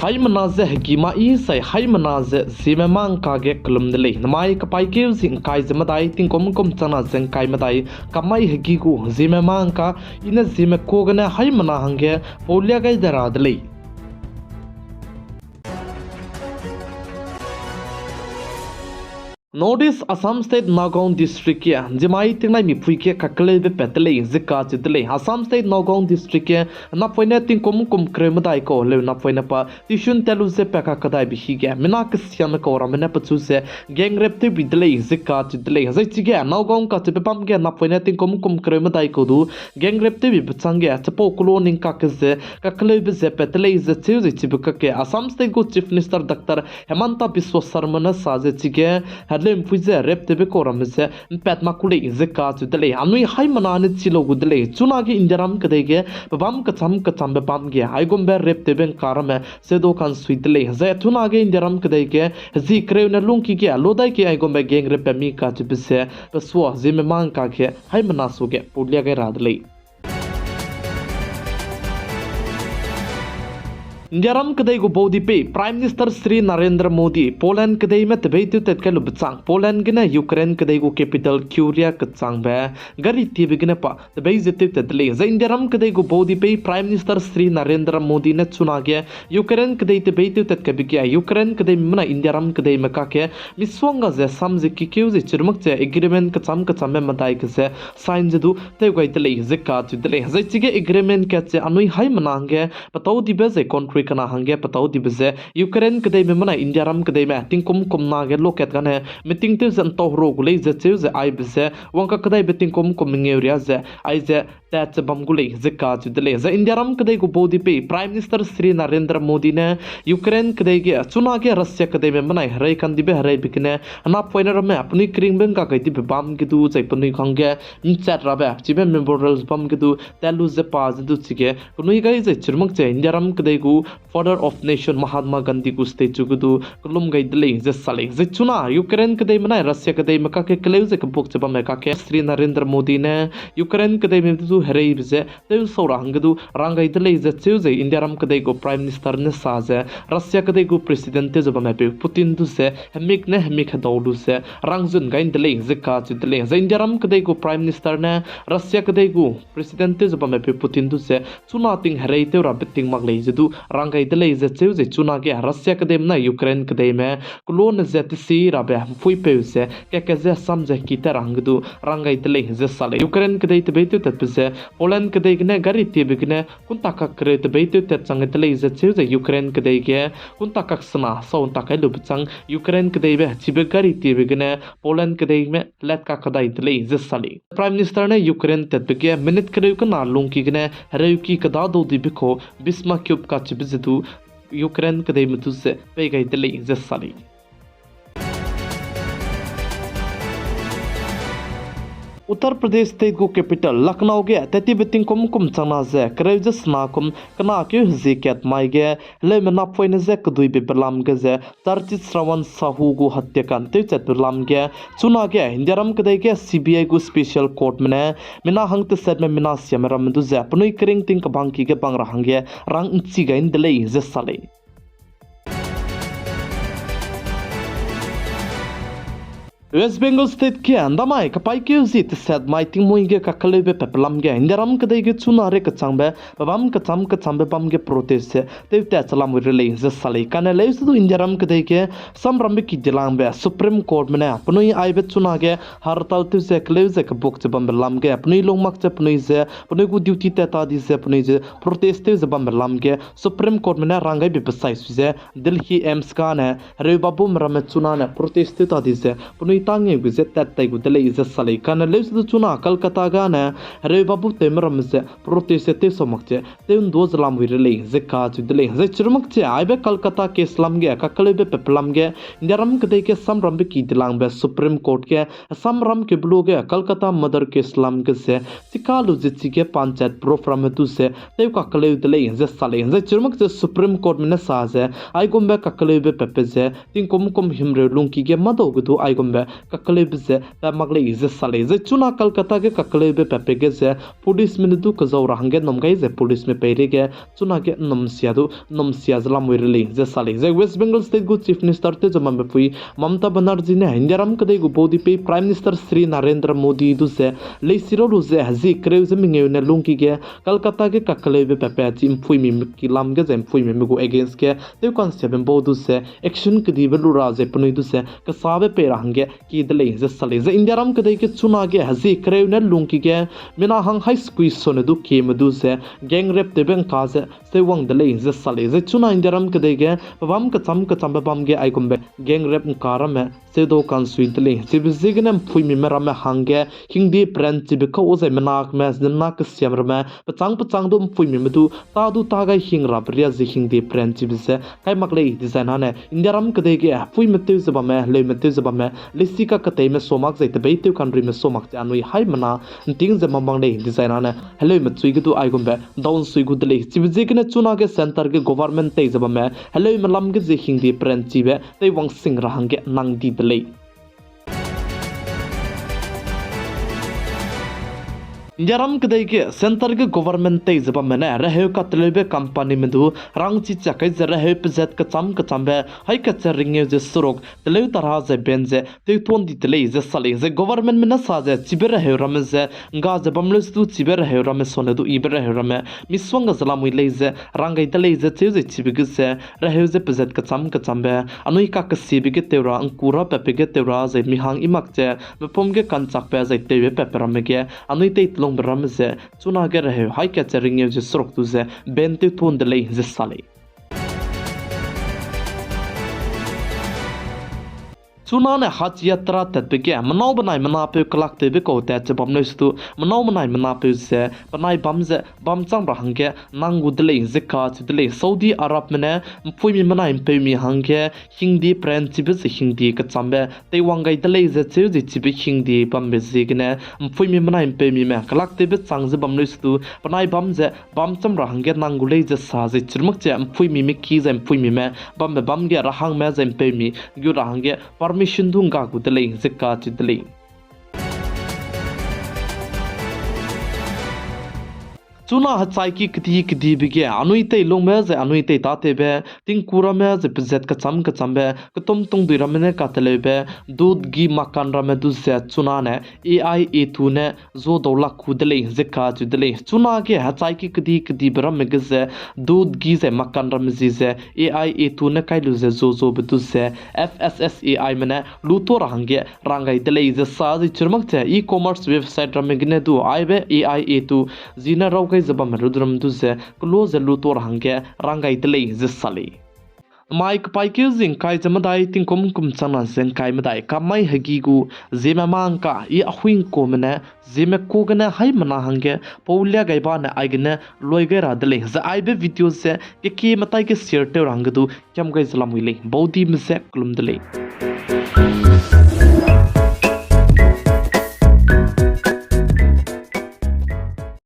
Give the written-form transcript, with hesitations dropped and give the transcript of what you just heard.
hai manaze gima I sai hai manaze zime mang ka ge klum de le namai ka pai ke zing kai zema dai ting kom chana zeng kai ma dai kamai hegi gu zime mang ka ina zime ko gana hai mana hange polya gai dara de le Notice Assam State Nagaon District kia jemai tingnai mi phui ke kakle be petle zika chidle Assam State Nagaon District ke na poina ting kom kremdai ko le na poina pa tishun telu se peka kadai bi hige mina kisyam ko ramena pachu se gang rep te bidle zika chidle zai chige Nagaon ka chepe pam ke na poina ting kom kremdai ko du gang rep te bi bchange chapo kulo ning ka ke ze kakle be ze petle ze chu ze chibuka ke Assam State ko Chief Minister Dr. Hemanta Biswa Sarma na saje chige lem fuize rep tebe koramse pet makule zeka chudle anui hai manane chilo gudle chunagi indiaram kadege babam kacham be pam ge ai gombe rep tebe karame sedo kan suidle ze chunagi indiaram kadege zi krevna lungki ge lodai ke ai gombe geng rep mi ka chbise paswa zime mang ka ge hai manasu ge pudlia ge radle Indiaram kadai go bodi pe Prime Minister Sri Narendra Modi Poland kadai me tebei tu tetkal bchang Poland gina Ukraine kadai go capital Kyria kachang be gari tibi gina pa tebei zete tedle za Indiaram kadai go bodi pe Prime Minister Sri Narendra Modi ne chunage Ukraine kadai tebei tu tetkabi ke Ukraine kadai mana Indiaram kadai me ka ke miswanga ze samje ki keu ze chirmak che agreement kacham me madai ke se sign jedu te go itele ze ka chudle za chige agreement ke che anui hai manange patau dibe ze country kana hange patau dibe Ukraine kadai me mana Indiaram kadai me tingkum na ge loket kan he meeting te zan to ro gule ze che ze ai bise wangka kadai beting kum ngeuria ze ai ze tat bam gule ze ka chudle ze Indiaram kadai go bodi pe Prime Minister Sri Narendra Modi ne Ukraine kadai ge chuna ge Russia kadai me mana harai kan dibe harai bikne ana poiner me apni kring ben ka kai dibe bam ge du jai puni khange chat rabe chibe memorials bam ge du telu ze pa du chige kunui gai ze chirmak che Indiaram kadai go Father of Nation Mahatma Gandhi ku statue gudu kulum gai dile je sale je chuna Ukraine kadai mana Russia kadai maka ke kleu je kapok chaba me ka ke Sri Narendra Modi ne Ukraine kadai me du herei je te sora hangdu rangai dile je cheu je India ram kadai go Prime Minister ne sa je Russia kadai go President te jaba me pe Putin du se hemik ne hemik daudu se rangjun gain dile je ka chu dile je India ram kadai go Prime Minister ne Russia kadai go President te jaba me pe Putin du se chuna ting herei te ra beting mak le je du rangai dile je cheu je chuna ge Russia kadai na Ukraine kadai me klon je te si ra be fui pe se ke je samje ki te rangdu rangai dile je sale Ukraine kadai te beitu te se Poland kadai gne gari te bigne kun taka kre te beitu te chang dile je cheu je Ukraine kadai ge kun taka sna so taka lu chang Ukraine kadai be chibe gari te bigne Poland kadai me let ka kadai dile je sale Prime Minister ne Ukraine te bige minute kre ku na lung ki gne reu ki kada do di biko bisma kyup ka chibe du Ukraine kadai mutu se pe gai dile je sale Uttar Pradesh State go capital Lucknow ge tati beting kom chana ze kreujes na kom kana ke ziket mai ge le mena poine ze kdui be belam ge ze tarchit Shravan Sahu go hatya kan te chat belam ge chuna ge Indiaram kadai ge CBI go special court mene mena hang te set me mena siamram du ze punui kring ting ka bang ki ge bang rahang ge rang chi ga in dele ze sale West Bengal State ke andamai kapai ke zit sad mai ting moinge ka kalebe peplam ge Indiaram kadai ge chuna re ka changbe babam ka chambe bam ge protest se te ta chalam rele ze sale kana le su Indiaram kadai ge samram ki dilang be Supreme Court mena apnoi aibe chuna ge hartal tu se kleu ze ka bok bam lam ge apnoi long mak che apnoi ze apnoi ku duty ta ta di se apnoi ze protest ze bam lam ge Supreme Court mena rangai be besai su ze Delhi Aims ka ne re babu mram chuna ne protest ta di se apnoi tange guzet tat tai gudele is sale kana leus du chuna Kolkata ga na re babu temram se protest te somakche te un doz lam wirele ze ka chudele ze churmak che aibe Kolkata ke islam ge kakalebe peplam ge Indiaram kadai ke samram be ki dilang be Supreme Court ke samram ke blu ge Kolkata mother ke islam ge se sikalu je chi ke panchayat program tu se te kakalebe dele ze sale ze churmak che Supreme Court mena sa ze ai gombe kakalebe pepe ze tin kom himre lung ki ge mado gudu ai gombe kakale bze ta magle ize sale ze chuna Kolkata ge kakale be pepe ge ze police min du ka zawra hange nom gai ze police me peire ge chuna ge nom sia zlam wirli ze sale ze West Bengal state go chief minister te jama me pui Mamata Banerjee ne Indiaram kadai go bodi pe prime minister Sri Narendra Modi du se le siro lu ze hazi kreu ze minge ne lungki ge Kolkata ge kakale be pepe chi impui mi ki lam ge ze impui mi go against ke te concept bo du se action kdi be lu ra ze pnui du se ka sabe pe range ki de le ze sale ze Indiaram kadai ke chuna ge hazi kreu ne lungki ge mina hang high squeeze so ne du ke me du se gang rap te ben ka ze se wang de le ze sale ze chuna Indiaram kadai ge bam ka cham bam ge ai kumbe gang rap kara me se do kan suidli sibzignam phui mi mera me hange hingdi pran chibe ko ozai menak me na ka siamra me pachang dum phui mi medu ta du ta ga hingra bria ji hingdi pran chibe se kai maklei design hane indiaram kade ge phui me te zaba me le me te zaba me lisika ka te me somak zai te be te country me somak te anui hai mana ting ze mamang le design hane hello me chui gu du ai gumbe down sui gu dele sibzigna chuna ge center ge government te zaba me hello me lam ge ji hingdi pran chibe te wang singra hange nang di dele Indiaram kadai ke center ke government te zaba mena raheu ka tlebe company medu rangchi chakai ze raheu pzet ka chambe hai ka charinge je surok tleu tarha ze benze te ton di tle ze sale ze government mena sa ze chiber raheu ram ze nga ze bamlus tu chiber raheu ram sone du iber raheu ram miswanga zalamui le ze rangai tle ze che ze chibig ze raheu ze pzet ka chambe anui ka ka sibige teura angkura pepege teura ze mihang imak che mepom ge kanchak pe ze tewe peperam ge anui te long bramze chuna ge rahe hai ka charing je sorok tu ze bente thon de le je sale chuna ne haj yatra tatbege manaw banai manape klak tebe ko ta chabam noistu manaw banai manape se banai bamze bamchang ba hangge nangu dele zeka chidele Saudi Arab mena phui mi manai pe mi hangge hingdi pran chibe se hingdi ka chambe te wangai dele ze che je chibe hingdi bambe zigne phui mi manai pe mi me klak tebe changje bam noistu banai bamze bamcham ra hangge nangu le je sa je chirmak che phui mi me ki zem phui mi me bamge rahang me zem pe mi gyu ra hangge permission dunga ku dele zeka chidele chuna hachai ki kdi bige anui te long me ze anui te ta te be ting kura me ze pzet ka chambe ka tom tung du ramene ka telebe dud gi makan rame du ze chuna ne ai e tu ne zo dola khudele ze ka judele chuna ge hachai ki kdi bram me ge dud gi ze makan rame ji ze ai e tu ne kai lu ze zo bedu ze fssai mena luto range rangai dele ze sa ji churmak che e-commerce website rame gne du aibe ai e tu zina rau zaba merudram du ze close lu tor hange rangai tle ze sali Mike Pike zing kai jamadai tingkom kum chana zen kai madai kamai hagi gu zema mangka I ahuing ko mena zeme ko gana hai mana hange paulya gaiba na aigne loiga radle za aibe video se ke matai ke share te rang du kyam gai zalam wile bodi mse klum dele